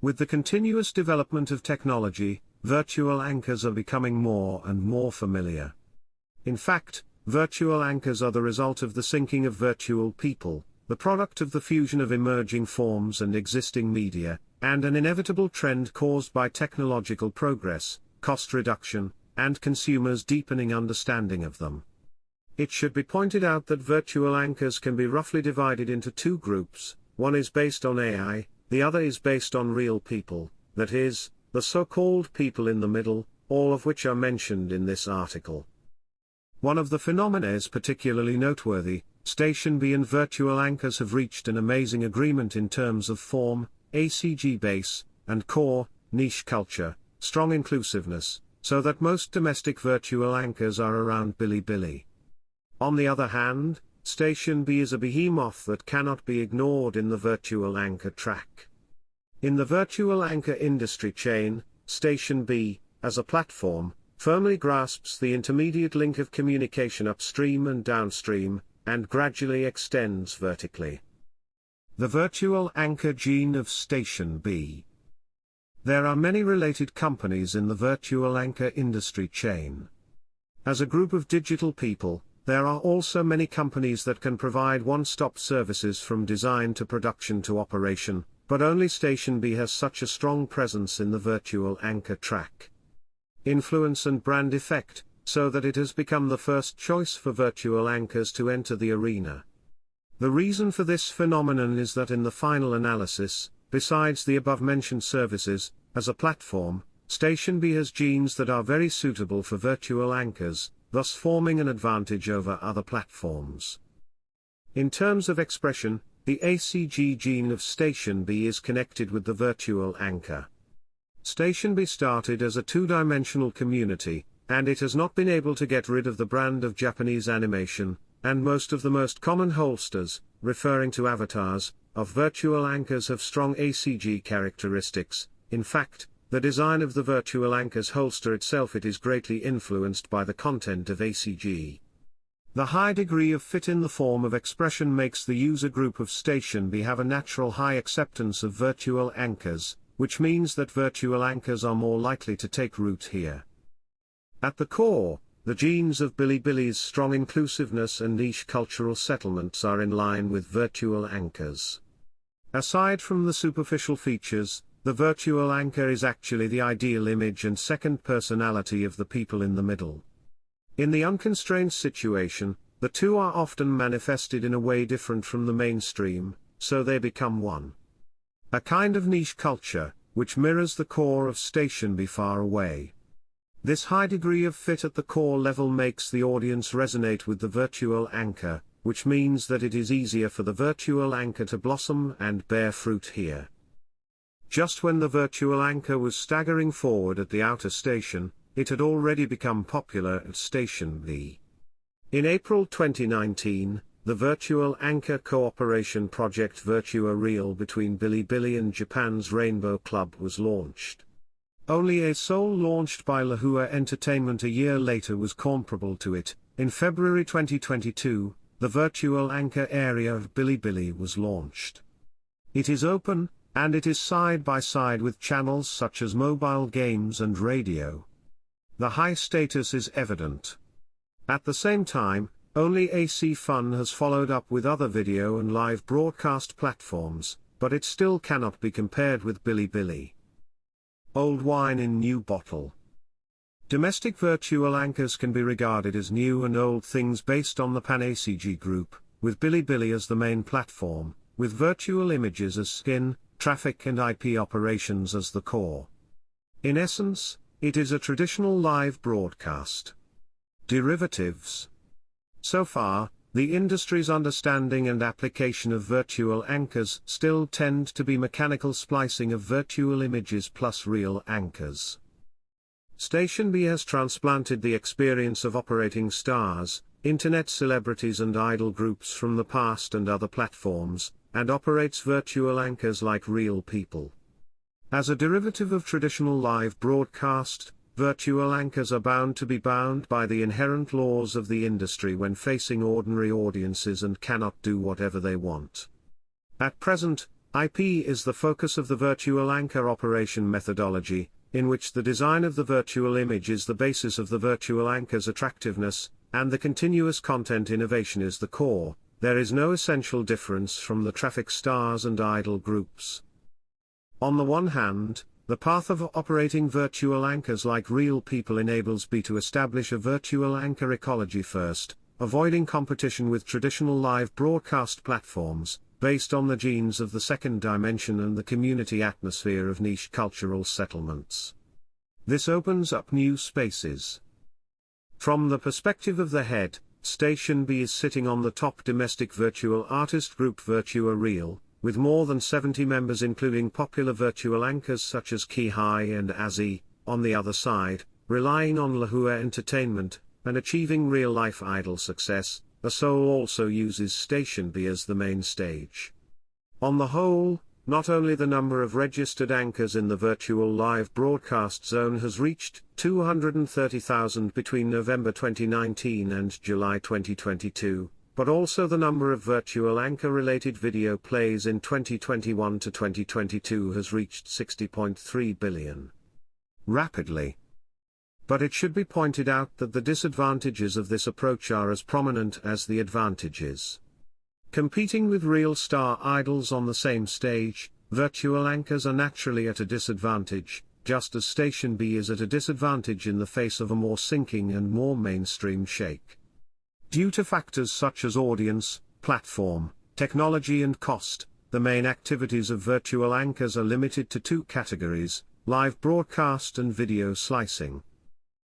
With the continuous development of technology, virtual anchors are becoming more and more familiar. In fact, virtual anchors are the result of the syncing of virtual people, the product of the fusion of emerging forms and existing media, and an inevitable trend caused by technological progress, cost reduction, and consumers' deepening understanding of them. It should be pointed out that virtual anchors can be roughly divided into two groups. One is based on AI, the other is based on real people, that is, the so-called people in the middle, all of which are mentioned in this article. One of the phenomena is particularly noteworthy. Station B and virtual anchors have reached an amazing agreement in terms of form, ACG base, and core, niche culture, strong inclusiveness, so that most domestic virtual anchors are around Bilibili. On the other hand, Station B is a behemoth that cannot be ignored in the virtual anchor track. In the virtual anchor industry chain, Station B, as a platform, firmly grasps the intermediate link of communication upstream and downstream, and gradually extends vertically. The virtual anchor gene of Station B. There are many related companies in the virtual anchor industry chain. As a group of digital people, there are also many companies that can provide one-stop services from design to production to operation, but only Station B has such a strong presence in the virtual anchor track. Influence and brand effect, so that it has become the first choice for virtual anchors to enter the arena. The reason for this phenomenon is that in the final analysis, besides the above-mentioned services, as a platform, Station B has genes that are very suitable for virtual anchors, thus forming an advantage over other platforms. In terms of expression, the ACG gene of Station B is connected with the virtual anchor. Station B started as a two-dimensional community, and it has not been able to get rid of the brand of Japanese animation, and most of the most common holsters, referring to avatars, of virtual anchors have strong ACG characteristics. In fact, the design of the virtual anchor's holster itself is greatly influenced by the content of ACG. The high degree of fit in the form of expression makes the user group of Station B have a natural high acceptance of virtual anchors, which means that virtual anchors are more likely to take root here. At the core, the genes of Bilibili's strong inclusiveness and niche cultural settlements are in line with virtual anchors. Aside from the superficial features, the virtual anchor is actually the ideal image and second personality of the people in the middle. In the unconstrained situation, the two are often manifested in a way different from the mainstream, so they become one. A kind of niche culture, which mirrors the core of Station B far away. This high degree of fit at the core level makes the audience resonate with the virtual anchor, which means that it is easier for the virtual anchor to blossom and bear fruit here. Just when the virtual anchor was staggering forward at the outer station, it had already become popular at Station B. In April 2019, the virtual anchor cooperation project Virtua Real between Bilibili and Japan's Rainbow Club was launched. Only a Soul launched by Lahua Entertainment a year later was comparable to it. In February 2022, the virtual anchor area of Bilibili was launched. It is open, and it is side by side with channels such as mobile games and radio. The high status is evident. At the same time, only AC Fun has followed up with other video and live broadcast platforms, but it still cannot be compared with Bilibili. Old wine in new bottle. Domestic virtual anchors can be regarded as new and old things based on the Pan-ACG group, with Bilibili as the main platform, with virtual images as skin, traffic and IP operations as the core. In essence, it is a traditional live broadcast. Derivatives. So far, the industry's understanding and application of virtual anchors still tend to be mechanical splicing of virtual images plus real anchors. Station B has transplanted the experience of operating stars, internet celebrities and idol groups from the past and other platforms, and operates virtual anchors like real people. As a derivative of traditional live broadcast, virtual anchors are bound to be bound by the inherent laws of the industry when facing ordinary audiences and cannot do whatever they want. At present, IP is the focus of the virtual anchor operation methodology, in which the design of the virtual image is the basis of the virtual anchor's attractiveness, and the continuous content innovation is the core. There is no essential difference from the traffic stars and idol groups. On the one hand, the path of operating virtual anchors like real people enables B to establish a virtual anchor ecology first, avoiding competition with traditional live broadcast platforms, based on the genes of the second dimension and the community atmosphere of niche cultural settlements. This opens up new spaces. From the perspective of the head, Station B is sitting on the top domestic virtual artist group Virtua Real, with more than 70 members including popular virtual anchors such as Kihai and Azzy. On the other side, relying on Lahua Entertainment, and achieving real-life idol success, Seoul also uses Station B as the main stage. On the whole, not only the number of registered anchors in the virtual live broadcast zone has reached 230,000 between November 2019 and July 2022, but also the number of virtual anchor-related video plays in 2021 to 2022 has reached 60.3 billion. Rapidly. But it should be pointed out that the disadvantages of this approach are as prominent as the advantages. Competing with real star idols on the same stage, virtual anchors are naturally at a disadvantage, just as Station B is at a disadvantage in the face of a more sinking and more mainstream shake. Due to factors such as audience, platform, technology and cost, the main activities of virtual anchors are limited to two categories: live broadcast and video slicing.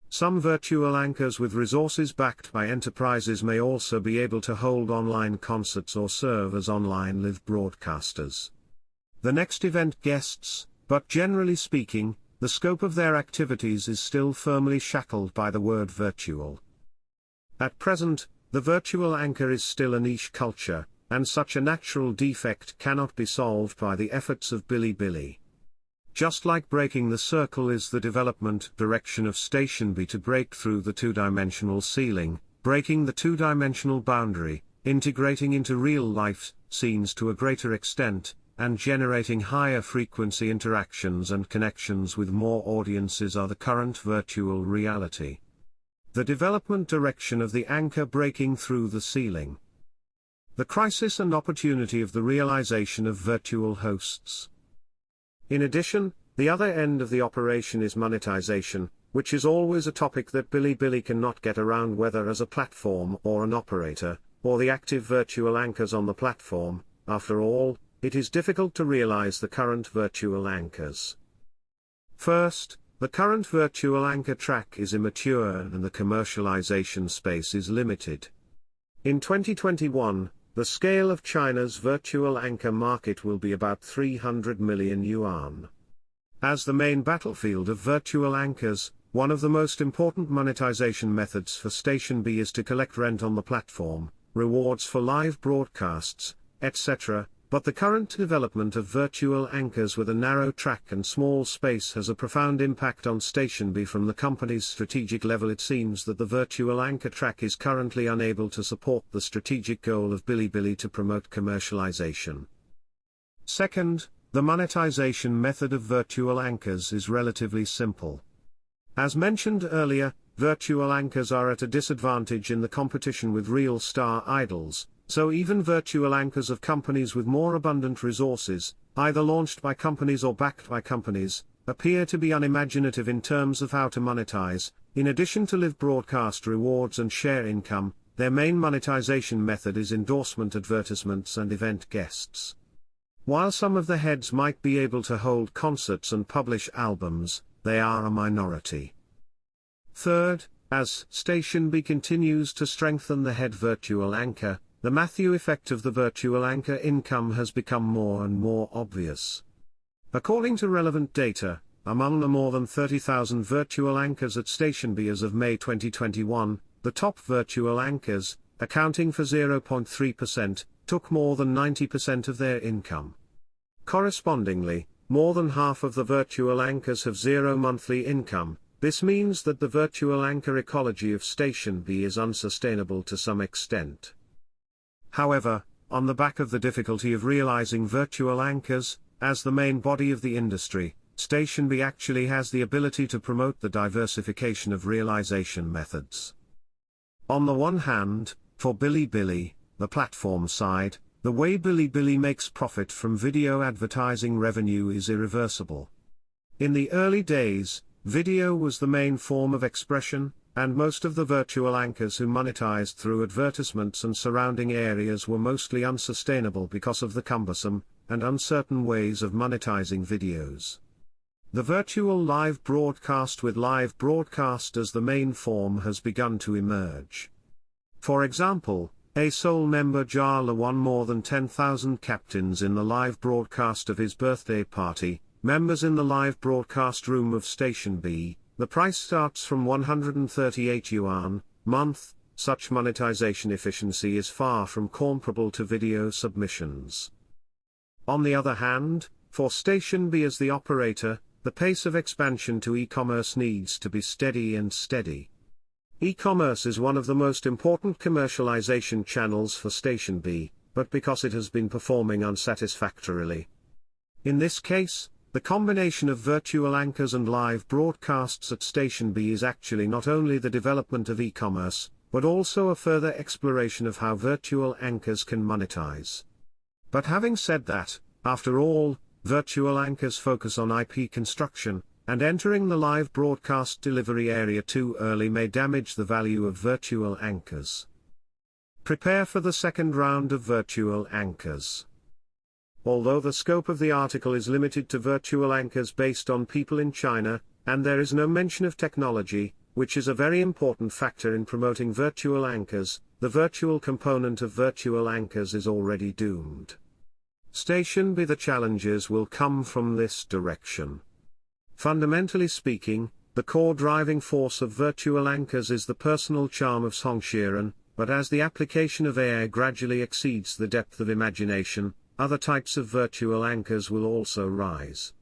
Some virtual anchors with resources backed by enterprises may also be able to hold online concerts or serve as online live broadcasters. The next event guests, but generally speaking, the scope of their activities is still firmly shackled by the word virtual. At present, the virtual anchor is still a niche culture, and such a natural defect cannot be solved by the efforts of Bilibili. Just like breaking the circle is the development direction of Station B to break through the two-dimensional ceiling, breaking the two-dimensional boundary, integrating into real-life scenes to a greater extent, and generating higher frequency interactions and connections with more audiences are the current virtual reality. The development direction of the anchor breaking through the ceiling. The crisis and opportunity of the realization of virtual hosts. In addition, the other end of the operation is monetization, which is always a topic that Bilibili cannot get around whether as a platform or an operator, or the active virtual anchors on the platform. After all, it is difficult to realize the current virtual anchors. First, the current virtual anchor track is immature and the commercialization space is limited. In 2021, the scale of China's virtual anchor market will be about 300 million yuan. As the main battlefield of virtual anchors, one of the most important monetization methods for Station B is to collect rent on the platform, rewards for live broadcasts, etc. But the current development of virtual anchors with a narrow track and small space has a profound impact on Station B. From the company's strategic level, it seems that the virtual anchor track is currently unable to support the strategic goal of Bilibili to promote commercialization. Second, the monetization method of virtual anchors is relatively simple. As mentioned earlier, virtual anchors are at a disadvantage in the competition with real star idols. So even virtual anchors of companies with more abundant resources, either launched by companies or backed by companies, appear to be unimaginative in terms of how to monetize. In addition to live broadcast rewards and share income, their main monetization method is endorsement advertisements and event guests. While some of the heads might be able to hold concerts and publish albums, they are a minority. Third, as Station B continues to strengthen the head virtual anchor, the Matthew effect of the virtual anchor income has become more and more obvious. According to relevant data, among the more than 30,000 virtual anchors at Station B as of May 2021, the top virtual anchors, accounting for 0.3%, took more than 90% of their income. Correspondingly, more than half of the virtual anchors have zero monthly income. This means that the virtual anchor ecology of Station B is unsustainable to some extent. However, On the back of the difficulty of realizing virtual anchors, as the main body of the industry, Station B actually has the ability to promote the diversification of realization methods. On the one hand, for Bilibili, the platform side, the way Bilibili makes profit from video advertising revenue is irreversible. In the early days, video was the main form of expression, and most of the virtual anchors who monetized through advertisements and surrounding areas were mostly unsustainable because of the cumbersome and uncertain ways of monetizing videos. The virtual live broadcast with live broadcast as the main form has begun to emerge. For example, a sole member Jala won more than 10,000 captains in the live broadcast of his birthday party. Members in the live broadcast room of Station B, the price starts from 138 yuan, month. Such monetization efficiency is far from comparable to video submissions. On the other hand, for Station B as the operator, the pace of expansion to e-commerce needs to be steady and steady. E-commerce is one of the most important commercialization channels for Station B, but because it has been performing unsatisfactorily. In this case, the combination of virtual anchors and live broadcasts at Station B is actually not only the development of e-commerce, but also a further exploration of how virtual anchors can monetize. But having said that, after all, virtual anchors focus on IP construction, and entering the live broadcast delivery area too early may damage the value of virtual anchors. Prepare for the second round of virtual anchors. Although the scope of the article is limited to virtual anchors based on people in China, and there is no mention of technology, which is a very important factor in promoting virtual anchors, the virtual component of virtual anchors is already doomed. Station B, the challenges will come from this direction. Fundamentally speaking, the core driving force of virtual anchors is the personal charm of Songshiren, but as the application of AI gradually exceeds the depth of imagination, other types of virtual anchors will also rise.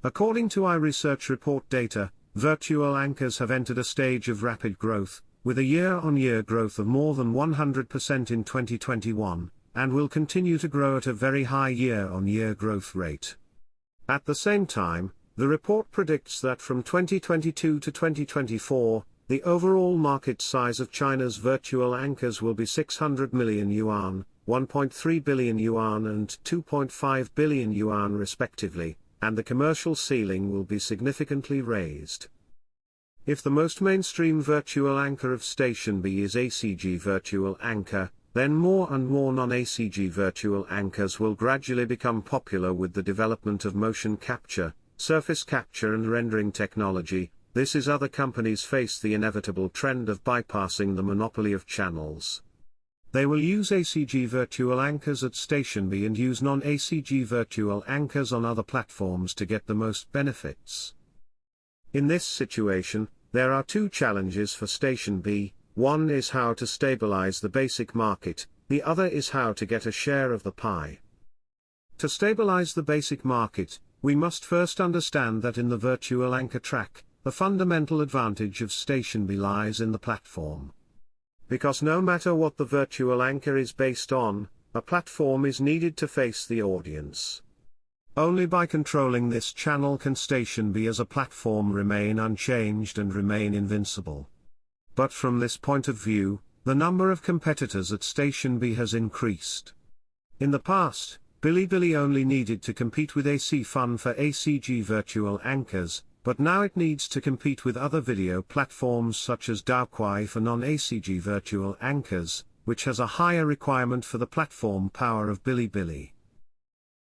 According to iResearch report data, virtual anchors have entered a stage of rapid growth, with a year-on-year growth of more than 100% in 2021, and will continue to grow at a very high year-on-year growth rate. At the same time, the report predicts that from 2022 to 2024, the overall market size of China's virtual anchors will be 600 million yuan, 1.3 billion yuan and 2.5 billion yuan respectively, and the commercial ceiling will be significantly raised. If the most mainstream virtual anchor of Station B is ACG virtual anchor, then more and more non-ACG virtual anchors will gradually become popular with the development of motion capture, surface capture and rendering technology. This is other companies face the inevitable trend of bypassing the monopoly of channels. They will use ACG virtual anchors at Station B and use non-ACG virtual anchors on other platforms to get the most benefits. In this situation, there are two challenges for Station B. One is how to stabilize the basic market, the other is how to get a share of the pie. To stabilize the basic market, we must first understand that in the virtual anchor track, the fundamental advantage of Station B lies in the platform. Because no matter what the virtual anchor is based on, a platform is needed to face the audience. Only by controlling this channel can Station B as a platform remain unchanged and remain invincible. But from this point of view, the number of competitors at Station B has increased. In the past, Bilibili only needed to compete with AC Fun for ACG virtual anchors, but now it needs to compete with other video platforms such as Daoquai for non-ACG virtual anchors, which has a higher requirement for the platform power of Bilibili.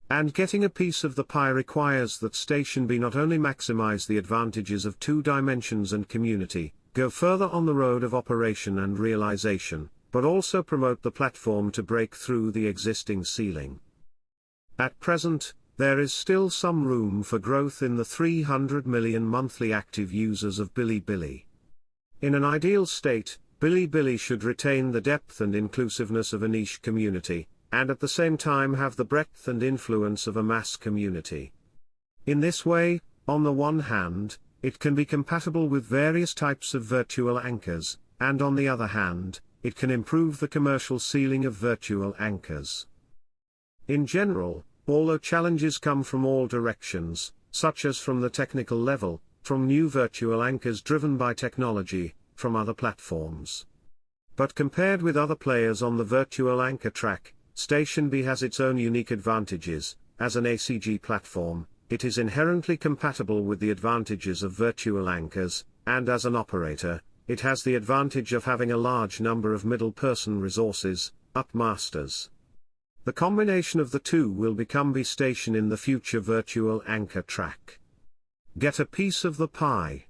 And getting a piece of the pie requires that Station B not only maximize the advantages of two dimensions and community, go further on the road of operation and realization, but also promote the platform to break through the existing ceiling. At present, there is still some room for growth in the 300 million monthly active users of Bilibili. In an ideal state, Bilibili should retain the depth and inclusiveness of a niche community, and at the same time have the breadth and influence of a mass community. In this way, on the one hand, it can be compatible with various types of virtual anchors, and on the other hand, it can improve the commercial ceiling of virtual anchors. In general, although challenges come from all directions, such as from the technical level, from new virtual anchors driven by technology, from other platforms. But compared with other players on the virtual anchor track, Station B has its own unique advantages. As an ACG platform, it is inherently compatible with the advantages of virtual anchors, and as an operator, it has the advantage of having a large number of middle-person resources, upmasters. The combination of the two will become B Station in the future virtual anchor track. Get a piece of the pie.